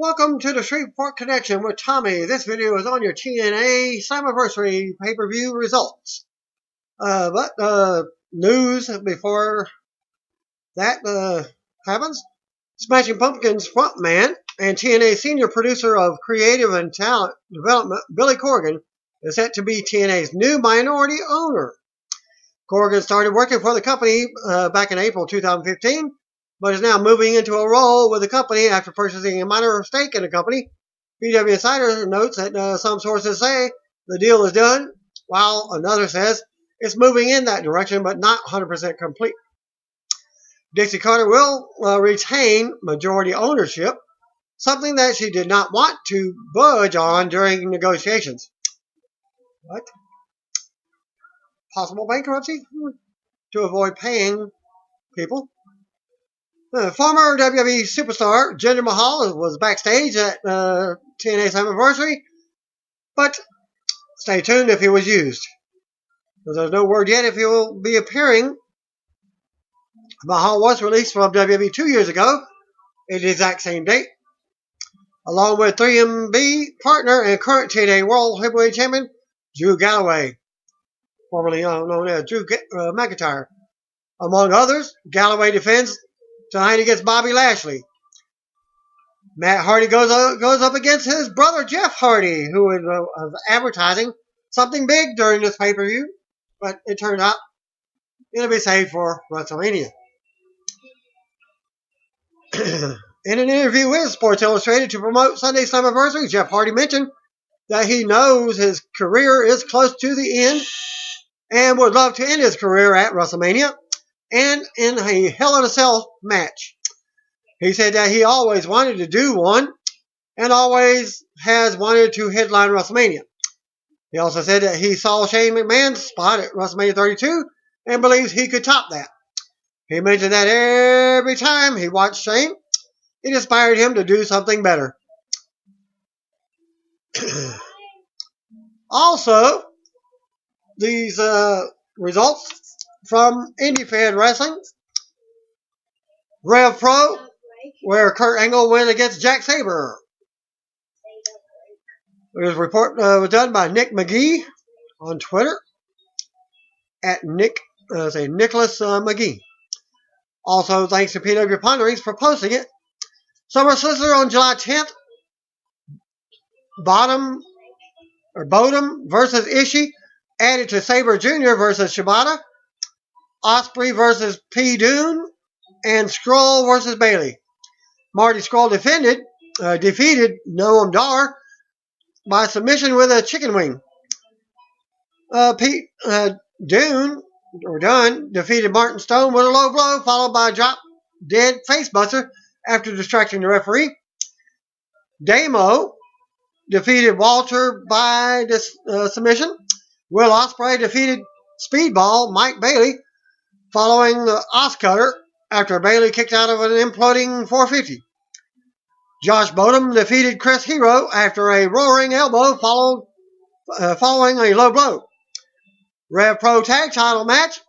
Welcome to the Shreveport Connection with Tommy. This video is on your TNA slammiversary pay-per-view results. News before that happens. Smashing Pumpkins frontman and TNA senior producer of creative and talent development, Billy Corgan, is set to be TNA's new minority owner. Corgan started working for the company back in April 2015, but is now moving into a role with the company after purchasing a minor stake in the company. PW Insider notes that some sources say the deal is done, while another says it's moving in that direction, but not 100% complete. Dixie Carter will retain majority ownership, something that she did not want to budge on during negotiations. What? Possible bankruptcy? To avoid paying people. Former WWE superstar Jinder Mahal was backstage at TNA Slammiversary, but stay tuned if he was used. There's no word yet if he will be appearing. Mahal was released from WWE 2 years ago at the exact same date, along with 3MB partner and current TNA World Heavyweight Champion Drew Galloway, formerly known as Drew McIntyre. Among others, Galloway defends tonight against Bobby Lashley. Matt Hardy goes up against his brother Jeff Hardy, who was advertising something big during this pay-per-view, but it turned out it'll be saved for WrestleMania. In an interview with Sports Illustrated to promote Sunday's Slammiversary, Jeff Hardy mentioned that he knows his career is close to the end and would love to end his career at WrestleMania and in a Hell in a Cell match. He said that he always wanted to do one and always has wanted to headline WrestleMania. He also said that he saw Shane McMahon's spot at WrestleMania 32 and believes he could top that. He mentioned that every time he watched Shane, it inspired him to do something better. Also, these results from IndieFed Wrestling. RevPro, where Kurt Angle went against Jack Sabre. This report was done by Nick McGee on Twitter at Nicholas McGee. Also, thanks to PW Ponderings for posting it. Summer Solicitor on July 10th. Bodum versus Ishii added to Sabre Jr. versus Shibata. Osprey versus P. Dune. And Skrull versus Bailey. Marty Skrull defeated Noam Dar by submission with a chicken wing. Dunn defeated Martin Stone with a low blow, followed by a drop dead facebuster after distracting the referee. Damo defeated Walter by submission. Will Ospreay defeated Speedball Mike Bailey following the Oscutter after Bailey kicked out of an imploding 450. Josh Bodum defeated Chris Hero after a roaring elbow following a low blow. RevPro Tag Title match.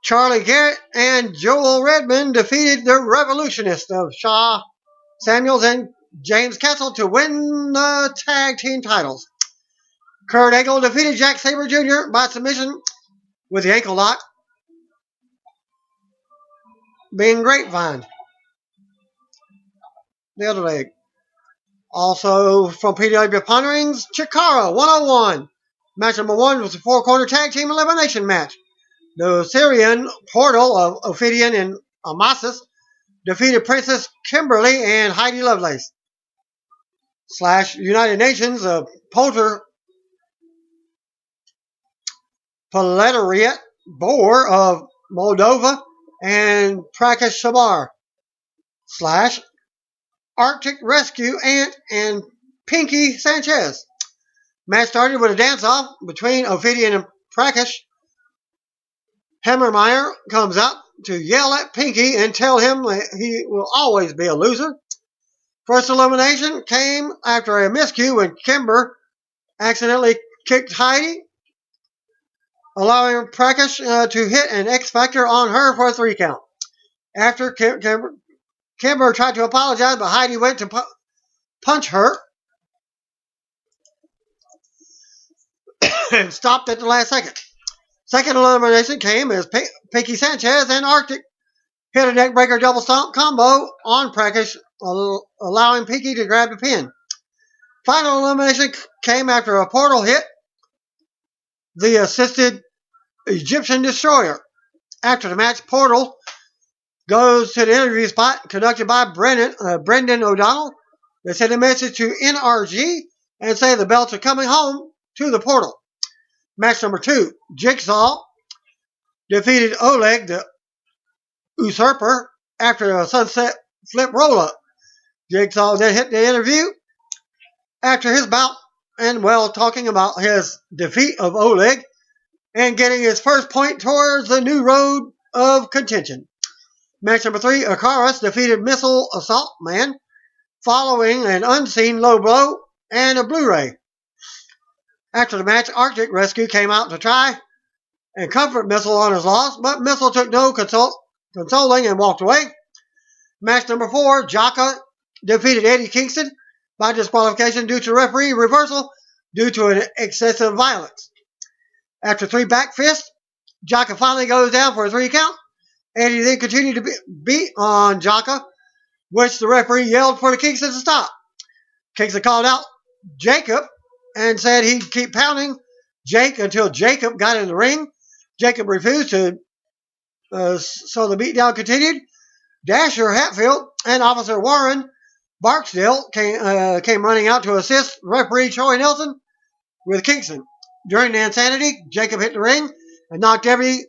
Charlie Garrett and Joel Redmond defeated the Revolutionists of Shaw Samuels and James Castle to win the tag team titles. Kurt Angle defeated Jack Sabre Jr. by submission with the ankle lock being Grapevine. The other leg. Also from PW Ponderings, Chikara 101. Match number 1 was a 4-corner tag team elimination match. The Syrian Portal of Ophidian and Amasis defeated Princess Kimberly and Heidi Lovelace. / United Nations of Poletariat Boar of Moldova and Prakash Sabar / Arctic Rescue Ant and Pinky Sanchez. Match started with a dance-off between Ophidian and Prakash. Hammermeyer comes out to yell at Pinky and tell him that he will always be a loser. First elimination came after a miscue when Kimber accidentally kicked Heidi, allowing Prakash to hit an X Factor on her for a 3 count. After Kimber Kimber tried to apologize, but Heidi went to punch her and stopped at the last second. Second elimination came as Pinky Sanchez and Arctic hit a neckbreaker double stomp combo on practice, allowing Pinky to grab the pin. Final elimination came after a portal hit the assisted Egyptian Destroyer. After the match, Portal goes to the interview spot conducted by Brendan O'Donnell. They send a message to NRG and say the belts are coming home to the Portal. Match number 2, Jigsaw defeated Oleg the Usurper after a sunset flip roll-up. Jigsaw then hit the interview after his bout and talking about his defeat of Oleg and getting his first point towards the new road of contention. Match number 3, Akaris defeated Missile Assault Man following an unseen low blow and a Blu-ray. After the match, Arctic Rescue came out to try and comfort Missile on his loss, but Missile took no consoling and walked away. Match number 4, Jaka defeated Eddie Kingston by disqualification due to referee reversal due to an excessive violence. After 3 back fists, Jaka finally goes down for a 3 count. Eddie then continued to beat on Jaka, which the referee yelled for the Kingston to stop. Kingston called out Jacob and said he'd keep pounding Jake until Jacob got in the ring. Jacob refused to, so the beatdown continued. Dasher Hatfield and Officer Warren Barksdale came running out to assist referee Troy Nelson with Kingston. During the insanity, Jacob hit the ring and knocked everybody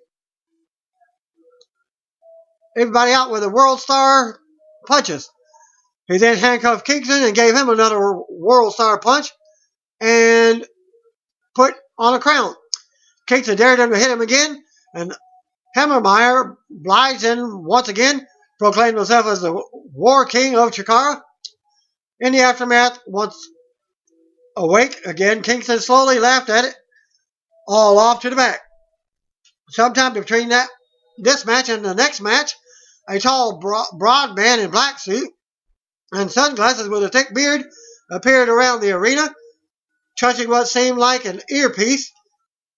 out with the World Star punches. He then handcuffed Kingston and gave him another World Star punch and put on a crown. Kingston dared him to hit him again, and Hammermeyer obliged him once again, proclaimed himself as the War King of Chikara. In the aftermath, once awake again, Kingston slowly laughed at it, all off to the back. Sometime between this match and the next match, a tall, broad man in black suit and sunglasses with a thick beard appeared around the arena, touching what seemed like an earpiece.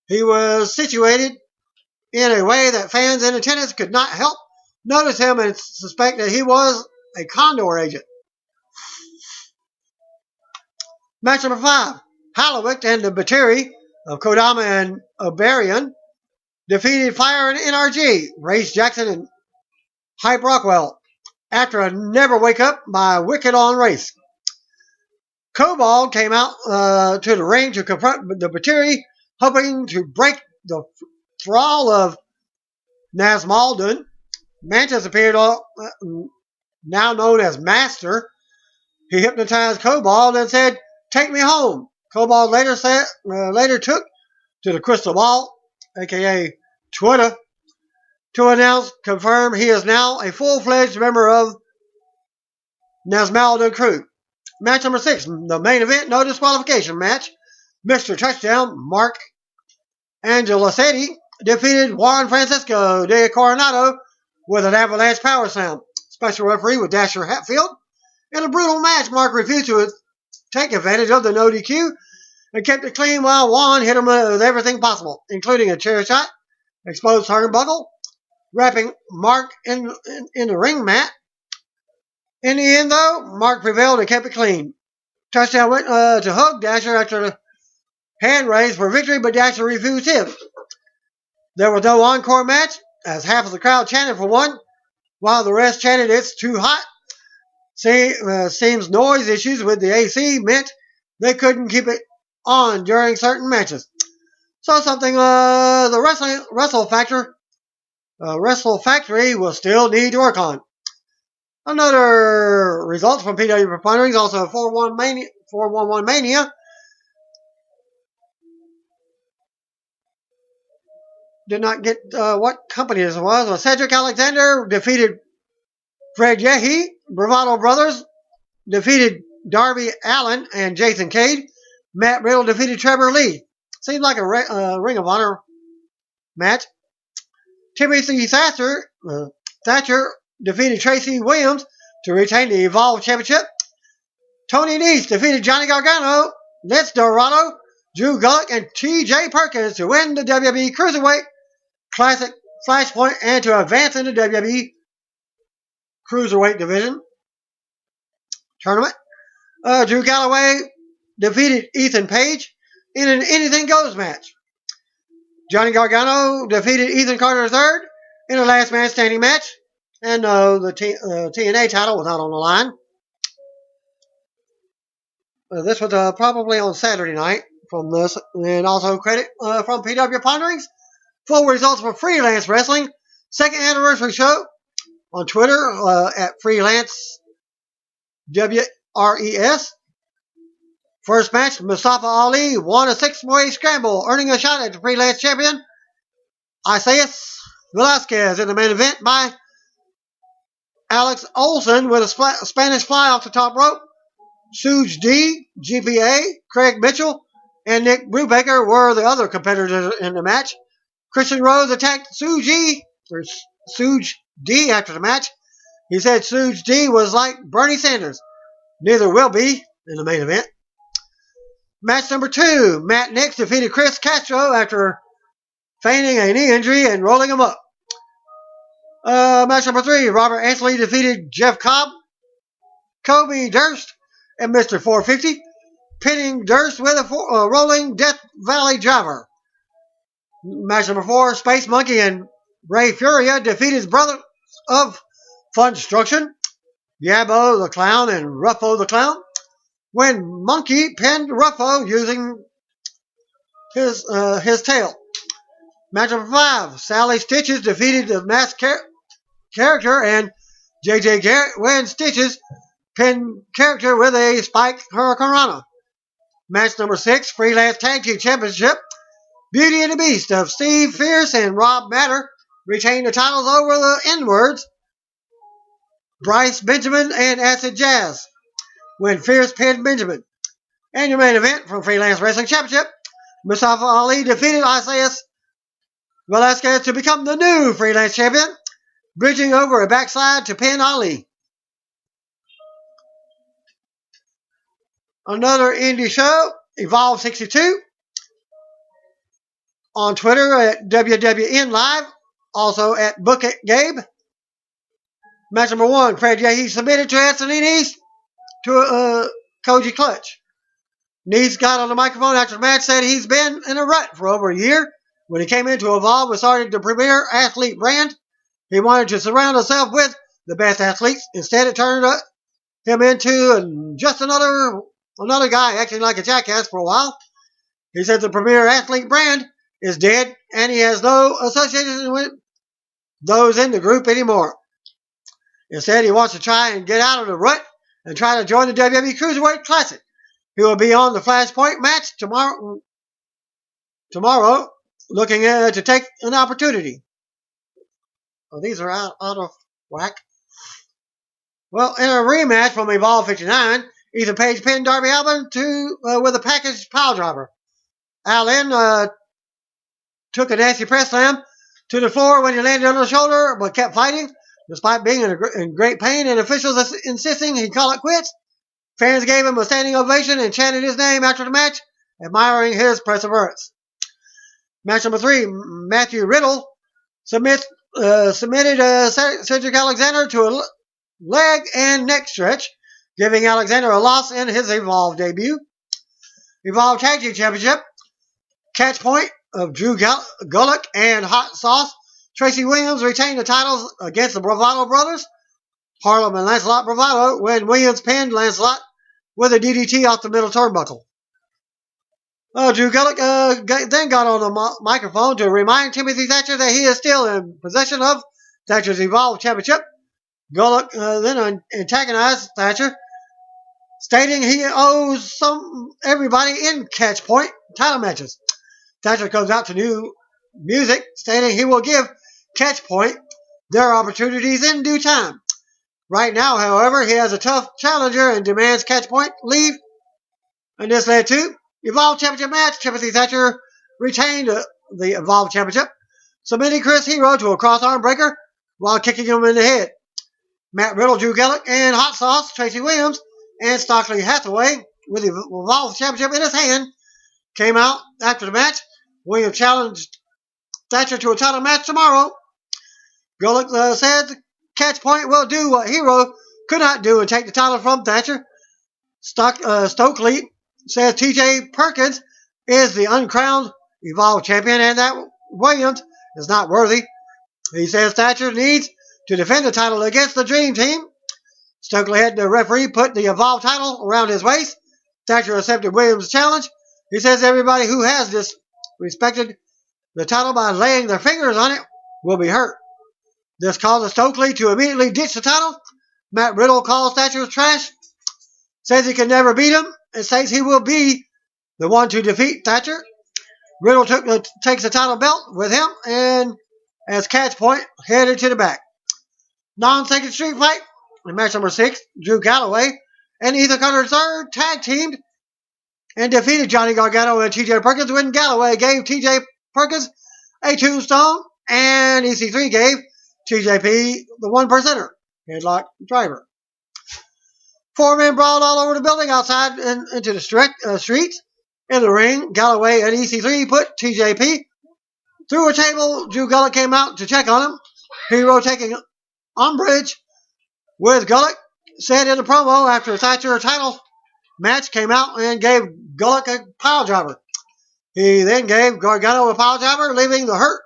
He was situated in a way that fans in attendance could not help notice him and suspect that he was a Condor agent. Match number 5, Halovic and the Bateri of Kodama and Obarian defeated Fire and NRG, Race Jackson and Hype Rockwell, after a never wake up by Wicked on Race. Cobalt came out to the ring to confront the Bateri, hoping to break the thrall of Nazmaldun. Mantis appeared, now known as Master. He hypnotized Cobalt and said, "Take me home." Cobalt later took to the Crystal Ball, aka Twitter, to confirm he is now a full-fledged member of Nazmaldun crew. Match number 6, the main event, no disqualification match. Mr. Touchdown, Mark Angelicetti, defeated Juan Francisco de Coronado with an avalanche power slam. Special referee with Dasher Hatfield. In a brutal match, Mark refused to take advantage of the no DQ and kept it clean while Juan hit him with everything possible, including a chair shot, exposed turnbuckle, wrapping Mark in the ring mat. In the end, though, Mark prevailed and kept it clean. Touchdown went to hug Dasher after the hand raised for victory, but Dasher refused him. There was no encore match, as half of the crowd chanted for one, while the rest chanted, "It's too hot." Seems noise issues with the AC meant they couldn't keep it on during certain matches. So something the Wrestle Factory will still need to work on. Another results from PW Preponderings, also 411 Mania. Did not get what company this was. Cedric Alexander defeated Fred Yehi. Bravado Brothers defeated Darby Allin and Jason Cade. Matt Riddle defeated Trevor Lee. Seems like a Ring of Honor match. Timothy Thatcher defeated Tracy Williams to retain the Evolve Championship. Tony Nese defeated Johnny Gargano, Vince Dorado, Drew Gulak, and T.J. Perkins to win the WWE Cruiserweight Classic Flashpoint and to advance in the WWE Cruiserweight Division Tournament. Drew Galloway defeated Ethan Page in an Anything Goes match. Johnny Gargano defeated Ethan Carter III in a last man standing match. And the TNA title was not on the line. This was probably on Saturday night from this. And also credit from PW Ponderings. Full results for Freelance Wrestling. Second anniversary show on Twitter at Freelance WRES. First match, Mustafa Ali won a 6-way scramble, earning a shot at the Freelance Champion, Isaias Velasquez, in the main event by Alex Olsen with a Spanish fly off the top rope. Suge D, GPA, Craig Mitchell, and Nick Brubaker were the other competitors in the match. Christian Rose attacked Suge D after the match. He said Suge D was like Bernie Sanders. Neither will be in the main event. Match number 2, Matt Nix defeated Chris Castro after feigning a knee injury and rolling him up. Match number 3, Robert Ansley defeated Jeff Cobb, Kobe Durst, and Mr. 450, pinning Durst with a rolling Death Valley driver. Match number 4, Space Monkey and Ray Furia defeated Brothers of Funstruction, Yabo the Clown and Ruffo the Clown, when Monkey pinned Ruffo using his tail. Match number 5, Sally Stitches defeated the masked character and JJ Garrett when Stitches pinned character with a spike hurricanrana. Match number 6, Freelance Tag Team Championship. Beauty and the Beast of Steve Fierce and Rob Matter retained the titles over the N-Words, Bryce Benjamin and Acid Jazz, when Fierce pinned Benjamin. And your main event from Freelance Wrestling Championship, Mustafa Ali defeated Isaias Velasquez to become the new Freelance Champion, bridging over a backslide to pin Ali. Another indie show, Evolve 62, on Twitter at WWN Live, also at Book It Gabe. Match number 1, Fred Yehi submitted to Anthony Nese to Koji Clutch. Nese got on the microphone after the match, said he's been in a rut for over a year. When he came into Evolve and started the premier athlete brand, he wanted to surround himself with the best athletes. Instead, it turned him into just another guy acting like a jackass for a while. He said the premier athlete brand is dead, and he has no association with those in the group anymore. Instead, he wants to try and get out of the rut and try to join the WWE Cruiserweight Classic. He will be on the Flashpoint match tomorrow looking to take an opportunity. Oh, these are out of whack. Well, in a rematch from Evolve 59, Ethan Page pinned Darby Allin with a package pile driver. Allin took a nasty press slam to the floor when he landed on the shoulder, but kept fighting despite being in great pain and officials insisting he call it quits. Fans gave him a standing ovation and chanted his name after the match, admiring his perseverance. Match number 3, Matthew Riddle submitted Cedric Alexander to a leg and neck stretch, giving Alexander a loss in his Evolve debut. Evolve Tag Team Championship, Catch Point of Drew Gulak and Hot Sauce Tracy Williams retained the titles against the Bravado brothers, Harlem and Lancelot Bravado, when Williams pinned Lancelot with a DDT off the middle turnbuckle. Drew Gulak then got on the microphone to remind Timothy Thatcher that he is still in possession of Thatcher's Evolve Championship. Gulak then antagonized Thatcher, stating he owes everybody in Catch Point title matches. Thatcher comes out to new music, stating he will give Catch Point their opportunities in due time. Right now, however, he has a tough challenger and demands Catch Point leave. And this led to Evolve Championship match. Timothy Thatcher retained the Evolve Championship, submitting Chris Hero to a cross-arm breaker while kicking him in the head. Matt Riddle, Drew Gulak, and Hot Sauce, Tracy Williams, and Stockley Hathaway, with the Evolve Championship in his hand, came out after the match. Williams challenged Thatcher to a title match tomorrow. Gulak said Catch Point will do what Hero could not do and take the title from Thatcher. Stokely says TJ Perkins is the uncrowned Evolve champion and that Williams is not worthy. He says Thatcher needs to defend the title against the Dream Team. Stokely had the referee put the Evolve title around his waist. Thatcher accepted Williams' challenge. He says everybody who has disrespected the title by laying their fingers on it will be hurt. This causes Stokely to immediately ditch the title. Matt Riddle calls Thatcher trash, says he can never beat him, and says he will be the one to defeat Thatcher. Riddle takes the title belt with him, and as Catch Point headed to the back. Non-second street fight in match number 6, Drew Galloway and Ethan Carter III tag teamed and defeated Johnny Gargano and TJ Perkins when Galloway gave TJ Perkins a tombstone and EC3 gave TJP the 1%er headlock driver. 4 men brawled all over the building outside and into the streets. In the ring, Galloway and EC3 put TJP through a table. Drew Gulak came out to check on him. Hero taking umbrage with Gulak said in a promo after a Thatcher title match came out and gave Gulak a pile driver. He then gave Gargano a pile driver, leaving the hurt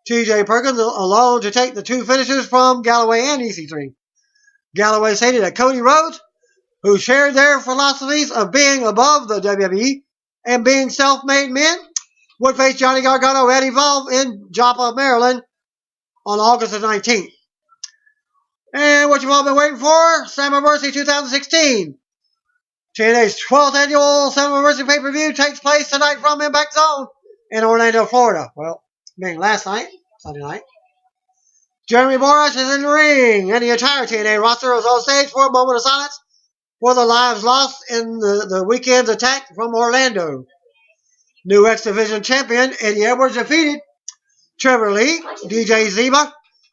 TJ Perkins alone to take the 2 finishers from Galloway and EC3. Galloway stated that Cody Rhodes, who shared their philosophies of being above the WWE and being self-made men, would face Johnny Gargano at Evolve in Joppa, Maryland on August the 19th. And what you've all been waiting for, Slammiversary 2016. TNA's 12th annual Slammiversary pay-per-view takes place tonight from Impact Zone in Orlando, Florida. Well, being last night, Sunday night. Jeremy Borash is in the ring, and the entire TNA roster is on stage for a moment of silence for the lives lost in the weekend's attack from Orlando. New X Division champion Eddie Edwards defeated Trevor Lee, DJ Zeba,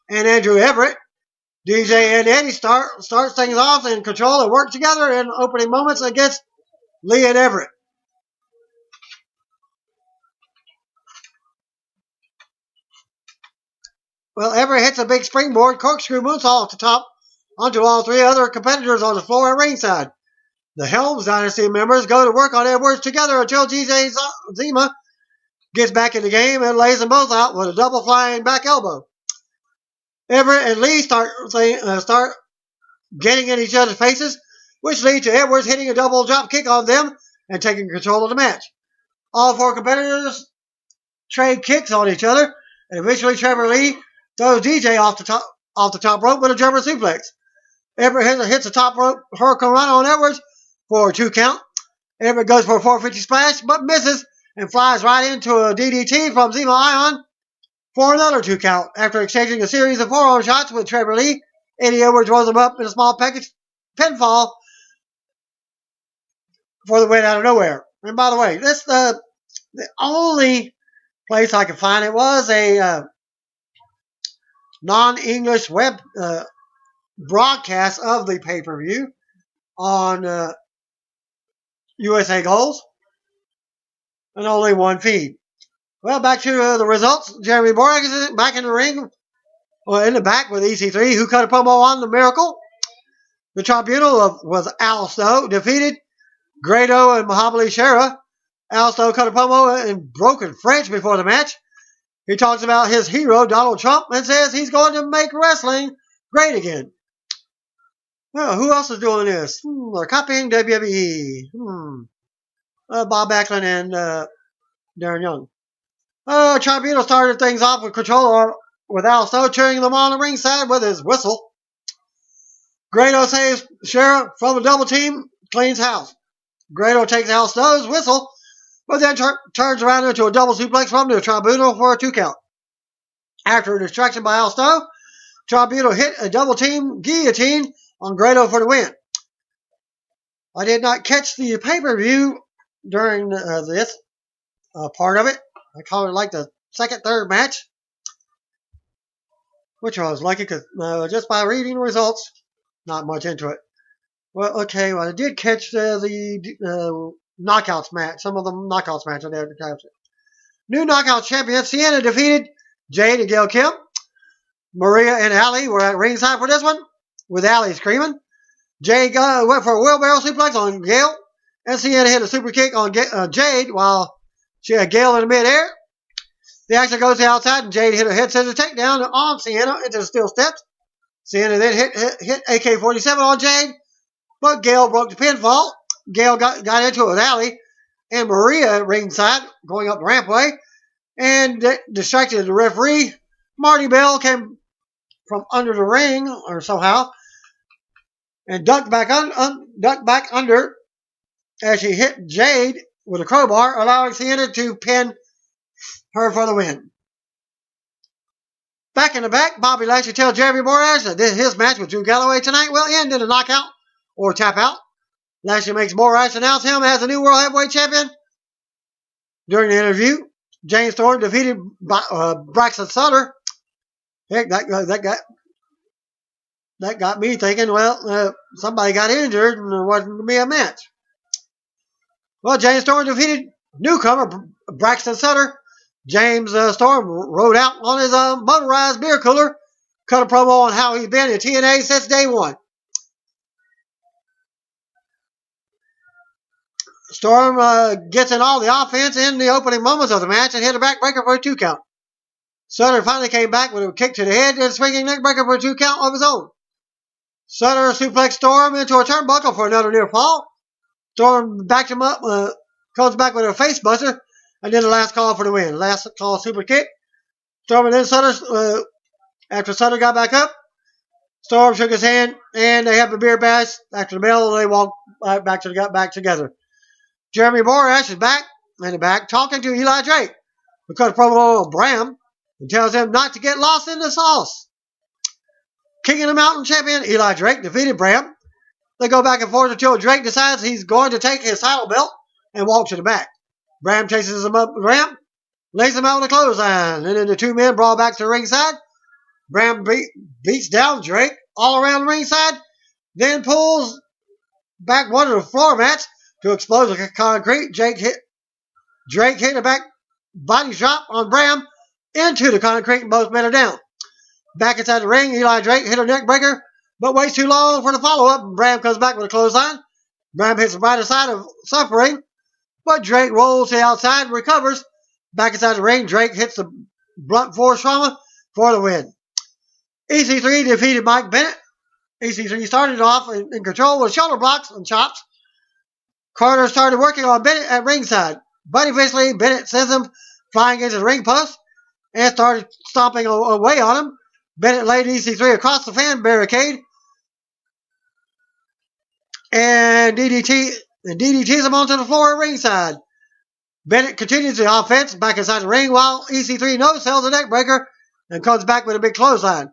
and Andrew Everett. DJ and Eddie starts things off in control and work together in opening moments against Lee and Everett. Well, Everett hits a big springboard corkscrew moonsault off the top onto all 3 other competitors on the floor at ringside. The Helms Dynasty members go to work on Edwards together until DJ Zema gets back in the game and lays them both out with a double flying back elbow. Everett and Lee start getting in each other's faces, which lead to Edwards hitting a double drop kick on them and taking control of the match. All 4 competitors trade kicks on each other, and eventually Trevor Lee throws DJ off the top rope with a German suplex. Everett hits a top rope Hurricane Run on Edwards for a 2 count. Everett goes for a 450 splash, but misses and flies right into a DDT from Zema Ion for another 2 count. After exchanging a series of forearm shots with Trevor Lee, Eddie Edwards rolls him up in a small package pinfall for the win out of nowhere. And by the way, this the only place I could find it was a non-English web broadcast of the pay-per-view on USA Goals, and only 1 feed. Well, back to the results. Jeremy Borash is back in the ring, in the back with EC3, who cut a promo on the Miracle. The Tribunal was Al Snow, defeated Grado and Mahabali Shera. Al Snow cut a promo in broken French before the match. He talks about his hero, Donald Trump, and says he's going to make wrestling great again. Well, who else is doing this? They're copying WWE. Bob Backlund and Darren Young. Tribunal started things off with control with Al Snow cheering them on the ringside with his whistle. Grado saves Shera from a double team, cleans house. Grado takes Al Snow's whistle, but then turns around into a double suplex from the Tribunal for a 2 count. After a distraction by Al Snow, Tribunal hit a double team guillotine on Grado for the win. I did not catch the pay-per-view during this part of it. I call it like the second, third match. which I was lucky because just by reading the results, not much into it. Well, okay, well, I did catch the knockouts match, some of the knockouts match I did catch it. New knockout champion Sienna defeated Jade and Gail Kim. Maria and Allie were at ringside for this one, with Allie screaming. Jade went for a wheelbarrow suplex on Gail, and Sienna hit a super kick on Jade while she had Gail in the midair. The action goes to the outside, and Jade hit a head scissors takedown on Sienna into the steel steps. Sienna then hit AK-47 on Jade, but Gail broke the pinfall. Gail got into it with Allie and Maria at ringside, going up the rampway, and distracted the referee. Marty Bell came from under the ring, or somehow, and ducked back under as she hit Jade with a crowbar, allowing Sienna to pin her for the win. Back in the back, Bobby Lashley tells Jeremy Borash that his match with Drew Galloway tonight will end in a knockout or tap out. Lashley makes Borash announce him as the new World Heavyweight Champion. During the interview, James Storm defeated Braxton Sutter. Heck, that got me thinking, well, somebody got injured and there wasn't going to be a match. Well, James Storm defeated newcomer Braxton Sutter. James Storm rode out on his motorized beer cooler, cut a promo on how he's been in TNA since day one. Storm gets in all the offense in the opening moments of the match and hit a backbreaker for a 2 count. Sutter finally came back with a kick to the head and a swinging neckbreaker for a 2 count of his own. Sutter suplexed Storm into a turnbuckle for another near fall. Storm backed him up, comes back with a face buster, and then the last call for the win. Last call super kick. Storm and then Sutter, after Sutter got back up, Storm shook his hand, and they have a beer bash. After the bell, they walk back together. Jeremy Borash is back in the back talking to Eli Drake because promo on Bram and tells him not to get lost in the sauce. King of the Mountain champion Eli Drake defeated Bram. They go back and forth until Drake decides he's going to take his title belt and walk to the back. Bram chases him up the ramp, lays him out with a clothesline, and then the two men brawl back to the ringside. Bram beats down Drake all around the ringside, then pulls back one of the floor mats to explode the concrete. Drake hit a back body drop on Bram into the concrete, and both men are down. Back inside the ring, Eli Drake hit a neck breaker, but waits too long for the follow-up, and Bram comes back with a clothesline. Bram hits the brighter side of suffering, but Drake rolls to the outside and recovers. Back inside the ring, Drake hits the blunt force trauma for the win. EC3 defeated Mike Bennett. EC3 started off in control with shoulder blocks and chops. Carter started working on Bennett at ringside, but eventually Bennett sends him flying into the ring post and started stomping away on him. Bennett laid EC3 across the fan barricade and DDTs him onto the floor at ringside. Bennett continues the offense back inside the ring while EC3 no-sells a neck breaker and comes back with a big clothesline.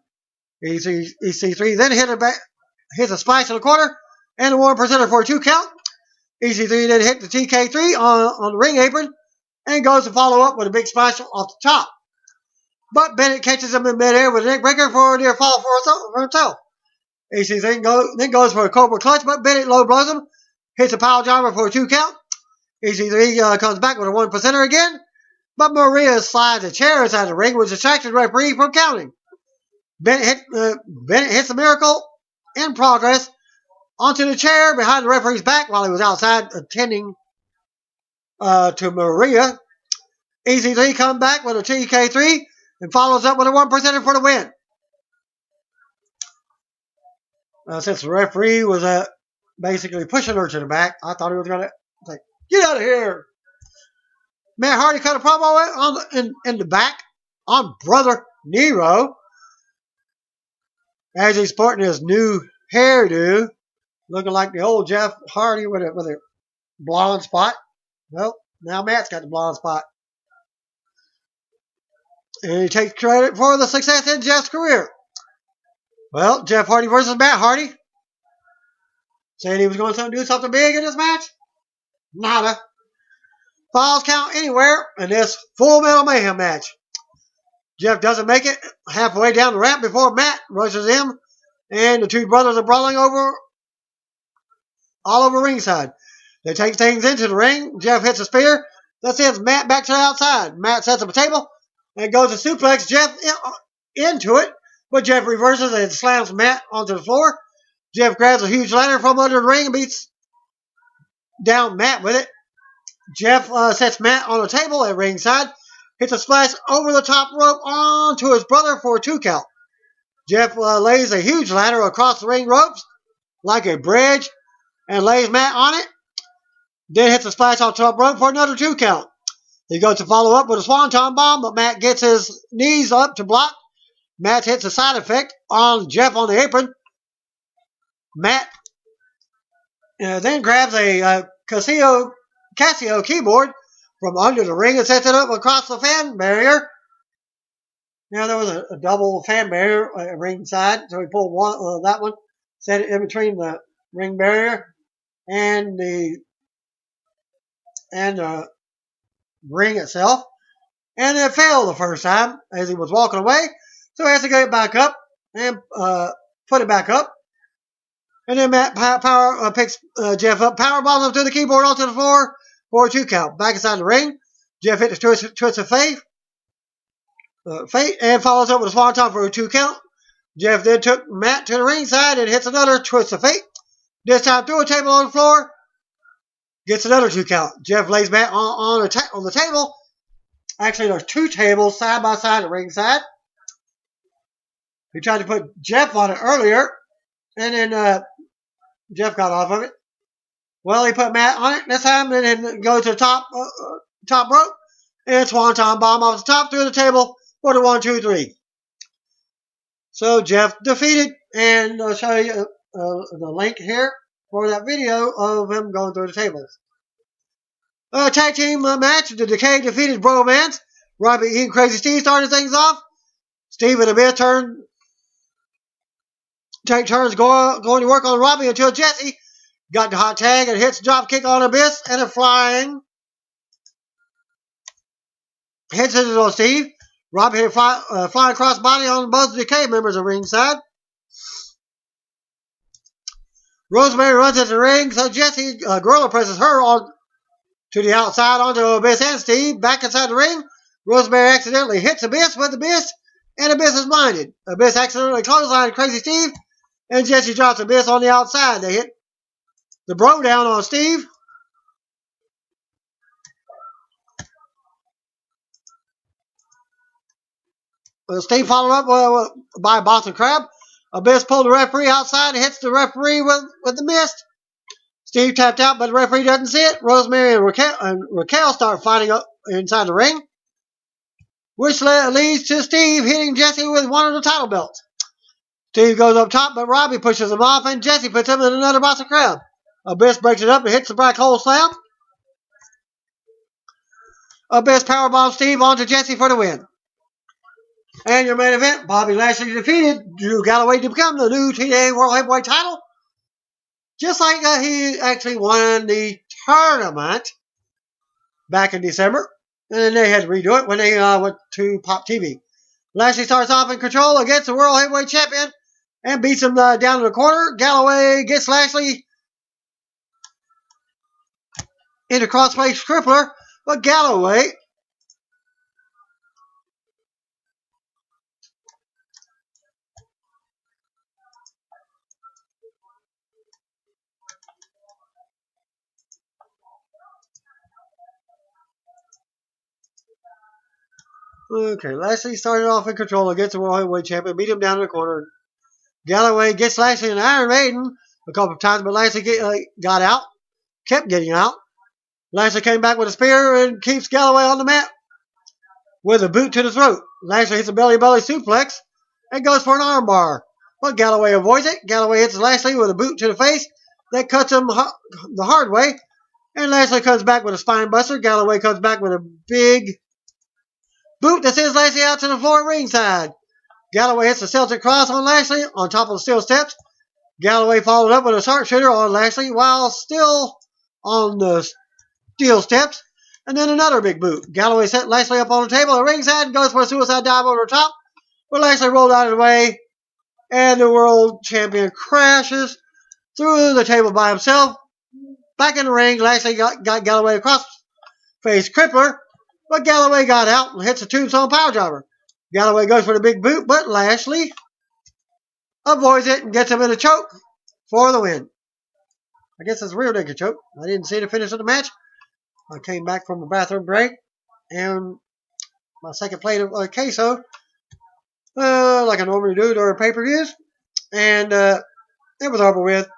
EC3 then hits a splash in the corner and a 1% for a 2 count. EC3 then hit the TK3 on the ring apron and goes to follow up with a big splash off the top. But Bennett catches him in midair with a neck breaker for a near fall for himself. EC3 then goes for a cobra clutch, but Bennett low blows him, hits a pile driver for a 2 count. EC3 comes back with a 1% again, but Maria slides a chair inside the ring, which distracted the referee from counting. Bennett hits the miracle in progress onto the chair behind the referee's back while he was outside attending to Maria. EC3 comes back with a TK3 and follows up with a 1% for the win. Since the referee was basically pushing her to the back, I thought he was going to say, "Get out of here." Matt Hardy cut a promo in the back on Brother Nero as he's sporting his new hairdo, looking like the old Jeff Hardy with a blonde spot. Well, now Matt's got the blonde spot. And he takes credit for the success in Jeff's career. Well, Jeff Hardy versus Matt Hardy. Saying he was going to do something big in this match? Nada. Falls count anywhere in this Full Metal Mayhem match. Jeff doesn't make it halfway down the ramp before Matt rushes him, and the two brothers are brawling all over ringside. They take things into the ring. Jeff hits a spear that sends Matt back to the outside. Matt sets up a table and goes to suplex Jeff into it, but Jeff reverses and slams Matt onto the floor. Jeff grabs a huge ladder from under the ring and beats down Matt with it. Jeff sets Matt on a table at ringside, hits a splash over the top rope onto his brother for a 2 count. Jeff lays a huge ladder across the ring ropes like a bridge and lays Matt on it. Then hits a splash on top rope for another 2 count. He goes to follow up with a swanton bomb, but Matt gets his knees up to block. Matt hits a side effect on Jeff on the apron. Matt then grabs a Casio keyboard from under the ring and sets it up across the fan barrier. Now there was a double fan barrier at ringside, so he pulled that one, set it in between the ring barrier and the ring itself, and it failed the first time as he was walking away, so he has to get it back up and put it back up. And then Matt picks Jeff up, power bombs him through the keyboard onto the floor for a 2 count. Back inside the ring, Jeff hits the twist of fate and follows up with a swanton for a 2 count. Jeff then took Matt to the ringside and hits another twist of fate. This time through a table on the floor, gets another 2 count. Jeff lays Matt on the table. Actually, there's 2 tables side by side at ringside. He tried to put Jeff on it earlier, and then Jeff got off of it. Well, he put Matt on it this time, and then goes to the top rope, and swanton bomb off the top through the table for the 1, 2, 3. So Jeff defeated, and I'll show you the link here for that video of him going through the tables. Tag team match. The Decay defeated Bromance. Robbie E and Crazy Steve started things off. Steve and Abyss take turns going to work on Robbie until Jesse got the hot tag and hits a drop kick on Abyss and a flying head scissors on Steve. Robbie hit a flying crossbody on both Decay members of ringside. Rosemary runs into the ring, so Jesse Gorilla presses her on to the outside onto Abyss and Steve. Back inside the ring, Rosemary accidentally hits Abyss with Abyss, and Abyss is blinded. Abyss accidentally clotheslined Crazy Steve, and Jesse drops Abyss on the outside. They hit the bro down on Steve. Steve followed up by a Boston Crab. Abyss pulled the referee outside and hits the referee with the mist. Steve tapped out, but the referee doesn't see it. Rosemary and Raquel start fighting up inside the ring, which leads to Steve hitting Jesse with one of the title belts. Steve goes up top, but Robbie pushes him off, and Jesse puts him in another Boston Crab. Abyss breaks it up and hits the black hole slam. Abyss powerbombs Steve onto Jesse for the win. And your main event, Bobby Lashley defeated Drew Galloway to become the new TNA World Heavyweight title. Just like he actually won the tournament back in December. And then they had to redo it when they went to Pop TV. Lashley starts off in control against the World Heavyweight Champion and beats him down in the corner. Galloway gets Lashley into crossface crippler, but Galloway Lashley started off in control against the World Heavyweight Champion, beat him down in the corner. Galloway gets Lashley in Iron Maiden a couple of times, but Lashley got out, kept getting out. Lashley came back with a spear and keeps Galloway on the mat with a boot to the throat. Lashley hits a belly-belly suplex and goes for an armbar, but Galloway avoids it. Galloway hits Lashley with a boot to the face that cuts him the hard way, and Lashley comes back with a spine buster. Galloway comes back with a big boot that sends Lashley out to the floor at ringside. Galloway hits the Celtic Cross on Lashley on top of the steel steps. Galloway followed up with a sharpshooter on Lashley while still on the steel steps. And then another big boot. Galloway set Lashley up on the table at ringside and goes for a suicide dive over the top. But Lashley rolled out of the way, and the world champion crashes through the table by himself. Back in the ring, Lashley got Galloway across face crippler, but Galloway got out and hits a tombstone powerbomb. Galloway goes for the big boot, but Lashley avoids it and gets him in a choke for the win. I guess it's a real nigga choke. I didn't see the finish of the match. I came back from a bathroom break, and my second plate of queso, like I normally do during pay-per-views, and it was over with.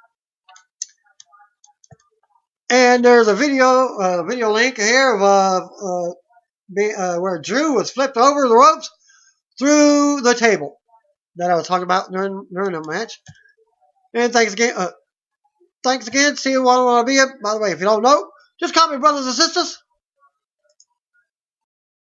And there's a video link here of where Drew was flipped over the ropes through the table that I was talking about during the match. And thanks again. See you while I be. By the way, if you don't know, just call me brothers and sisters.